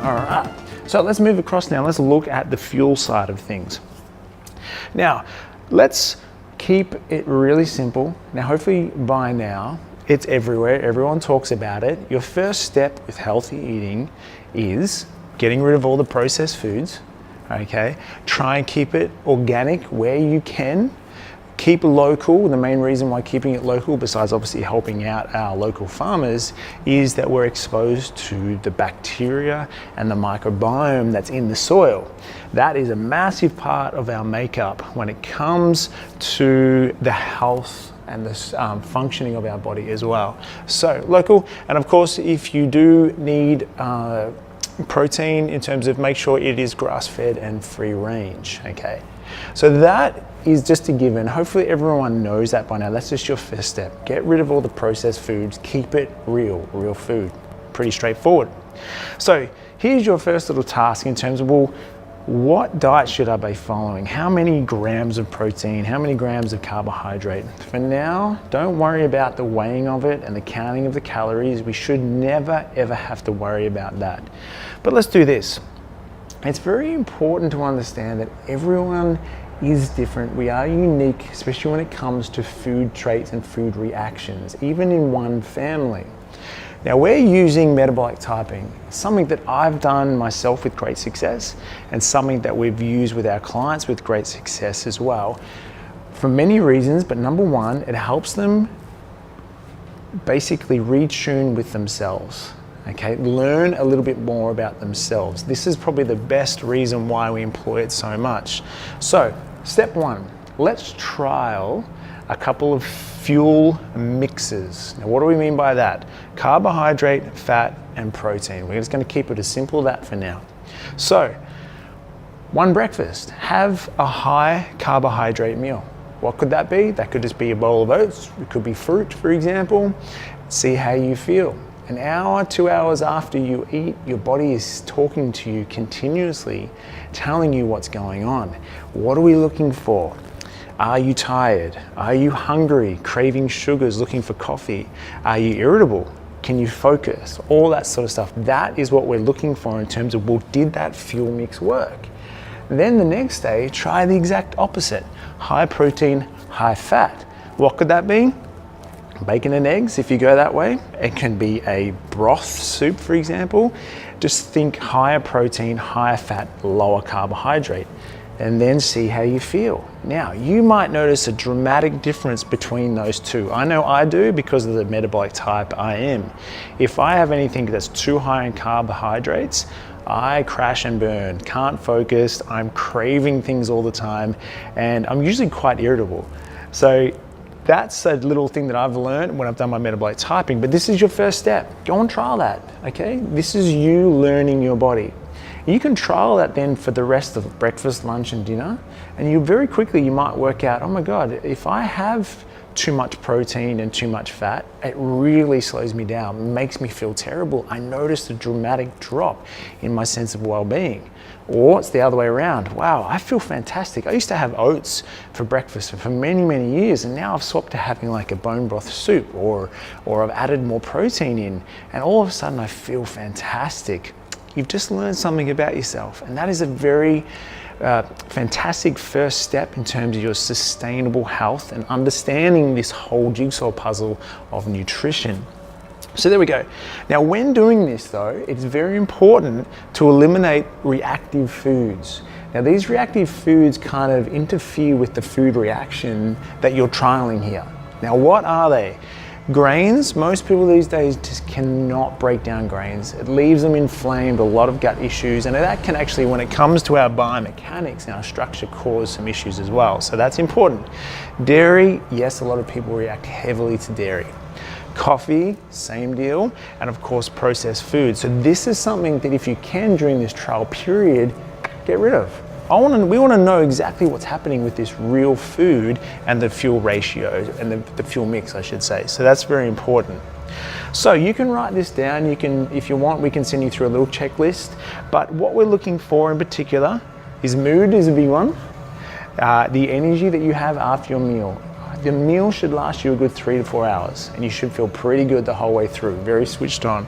All right, so let's move across now. Let's look at the fuel side of things. Now, let's keep it really simple. Now, hopefully by now, it's everywhere. Everyone talks about it. Your first step with healthy eating is getting rid of all the processed foods, okay? Try and keep it organic where you can. Keep local. The main reason why keeping it local, besides obviously helping out our local farmers, is that we're exposed to the bacteria and the microbiome that's in the soil. That is a massive part of our makeup when it comes to the health and the functioning of our body as well. So local, and of course, if you do need protein, in terms of make sure it is grass-fed and free range, okay? So that is just a given. Hopefully everyone knows that by now. That's just your first step. Get rid of all the processed foods, keep it real food. Pretty straightforward. So here's your first little task in terms of, well, what diet should I be following? How many grams of protein? How many grams of carbohydrate? For now, don't worry about the weighing of it and the counting of the calories. We should never, ever have to worry about that. But let's do this. It's very important to understand that everyone is different. We are unique, especially when it comes to food traits and food reactions, even in one family. Now, we're using metabolic typing, something that I've done myself with great success and something that we've used with our clients with great success as well, for many reasons. But number one, it helps them basically retune with themselves. Okay, learn a little bit more about themselves. This is probably the best reason why we employ it so much. So, step one, let's trial a couple of fuel mixes. Now, what do we mean by that? Carbohydrate, fat, and protein. We're just going to keep it as simple as that for now. So, one breakfast, have a high carbohydrate meal. What could that be? That could just be a bowl of oats. It could be fruit, for example. See how you feel. An hour, 2 hours after you eat, your body is talking to you continuously, telling you what's going on. What are we looking for? Are you tired? Are you hungry, craving sugars, looking for coffee? Are you irritable? Can you focus? All that sort of stuff. That is what we're looking for in terms of, well, did that fuel mix work? Then the next day, try the exact opposite. High protein, high fat. What could that be? Bacon and eggs, if you go that way. It can be a broth soup, for example. Just think higher protein, higher fat, lower carbohydrate, and then see how you feel. Now, you might notice a dramatic difference between those two. I know I do because of the metabolic type I am. If I have anything that's too high in carbohydrates, I crash and burn, can't focus, I'm craving things all the time, and I'm usually quite irritable. So that's a little thing that I've learned when I've done my metabolic typing, but this is your first step. Go and trial that, okay? This is you learning your body. You can trial that then for the rest of breakfast, lunch, and dinner, and you very quickly, you might work out, oh my God, if I have too much protein and too much fat, it really slows me down, makes me feel terrible. I notice a dramatic drop in my sense of well-being. Or it's the other way around. Wow, I feel fantastic. I used to have oats for breakfast for many, many years, and now I've swapped to having like a bone broth soup, or I've added more protein in, and all of a sudden I feel fantastic. You've just learned something about yourself, and that is a very fantastic first step in terms of your sustainable health and understanding this whole jigsaw puzzle of nutrition. So there we go. Now, when doing this though, it's very important to eliminate reactive foods. Now, these reactive foods kind of interfere with the food reaction that you're trialing here. Now, what are they? Grains, most people these days just cannot break down grains. It leaves them inflamed, a lot of gut issues, and that can actually, when it comes to our biomechanics and our structure, cause some issues as well. So that's important. Dairy, yes, a lot of people react heavily to dairy. Coffee, same deal, and of course processed food. So this is something that if you can during this trial period, get rid of. We want to know exactly what's happening with this real food and the fuel ratio and the fuel mix, I should say. So that's very important. So you can write this down. You can, if you want, we can send you through a little checklist. But what we're looking for in particular is mood is a big one. The energy that you have after your meal. the meal should last you a good 3 to 4 hours, and you should feel pretty good the whole way through, very switched on.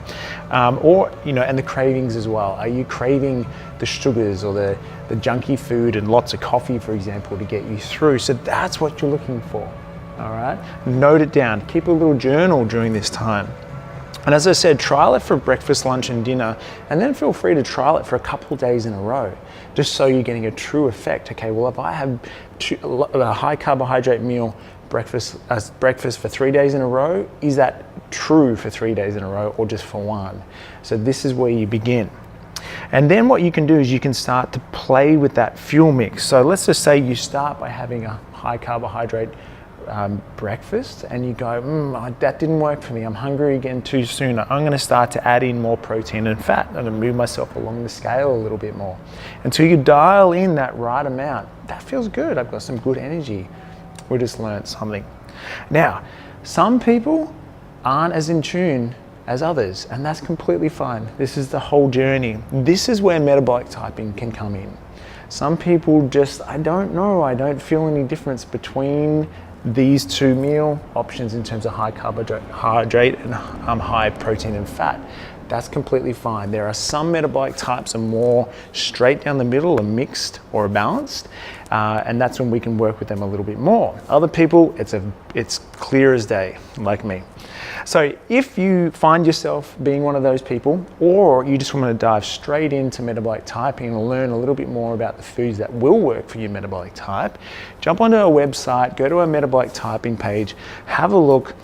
Or, you know, and the cravings as well. Are you craving the sugars or the junky food and lots of coffee, for example, to get you through? So that's what you're looking for, all right? Note it down, keep a little journal during this time. And as I said, trial it for breakfast, lunch, and dinner, and then feel free to trial it for a couple of days in a row, just so you're getting a true effect. Okay, well, if I have a high carbohydrate meal breakfast for 3 days in a row, is that true for 3 days in a row or just for one? So this is where you begin. And then what you can do is you can start to play with that fuel mix. So let's just say you start by having a high carbohydrate breakfast, and you go, that didn't work for me. I'm hungry again too soon. I'm going to start to add in more protein and fat. I'm going to move myself along the scale a little bit more until you dial in that right amount. That feels good. I've got some good energy. We just learned something. Now, some people aren't as in tune as others, and that's completely fine. This is the whole journey. This is where metabolic typing can come in. Some people just, I don't know, I don't feel any difference between these two meal options in terms of high carbohydrate and high protein and fat. That's completely fine. There are some metabolic types are more straight down the middle, or mixed or balanced, and that's when we can work with them a little bit more. Other people, it's clear as day, like me. So if you find yourself being one of those people, or you just want to dive straight into metabolic typing and learn a little bit more about the foods that will work for your metabolic type, jump onto our website, go to our metabolic typing page, have a look,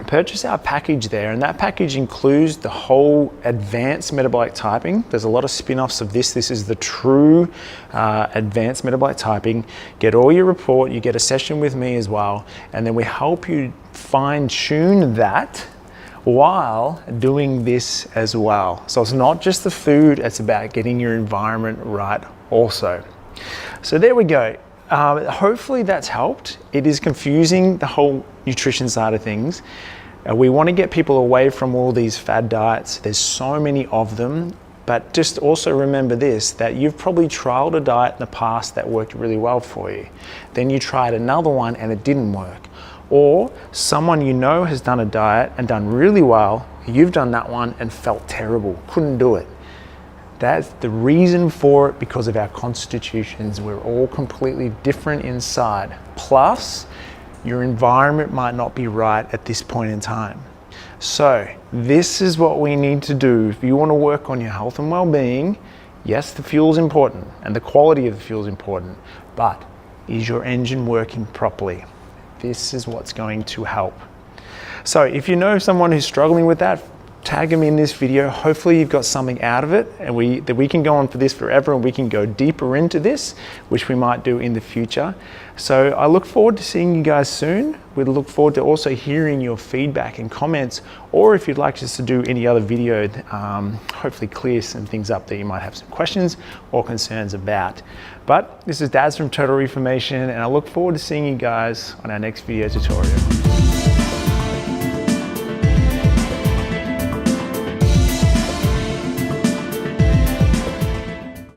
purchase our package there, and that package includes the whole advanced metabolic typing. There's a lot of spin-offs of this. This is the true advanced metabolic typing. Get all your report, you get a session with me as well, and then we help you fine-tune that while doing this as well. So it's not just the food, it's about getting your environment right also. So there we go. Hopefully that's helped. It is confusing, the whole nutrition side of things. We want to get people away from all these fad diets. There's so many of them, but just also remember this, that you've probably trialed a diet in the past that worked really well for you. Then you tried another one and it didn't work. Or someone you know has done a diet and done really well, you've done that one and felt terrible, couldn't do it. That's the reason for it, because of our constitutions. We're all completely different inside. Plus, your environment might not be right at this point in time. So this is what we need to do. If you want to work on your health and well-being, yes, the fuel is important and the quality of the fuel is important, but is your engine working properly? This is what's going to help. So if you know someone who's struggling with that, tag them in this video. Hopefully you've got something out of it, and we can go on for this forever, and we can go deeper into this, which we might do in the future. So I look forward to seeing you guys soon. We look forward to also hearing your feedback and comments, or if you'd like us to do any other video, hopefully clear some things up that you might have some questions or concerns about. But this is Daz from Total Reformation, and I look forward to seeing you guys on our next video tutorial.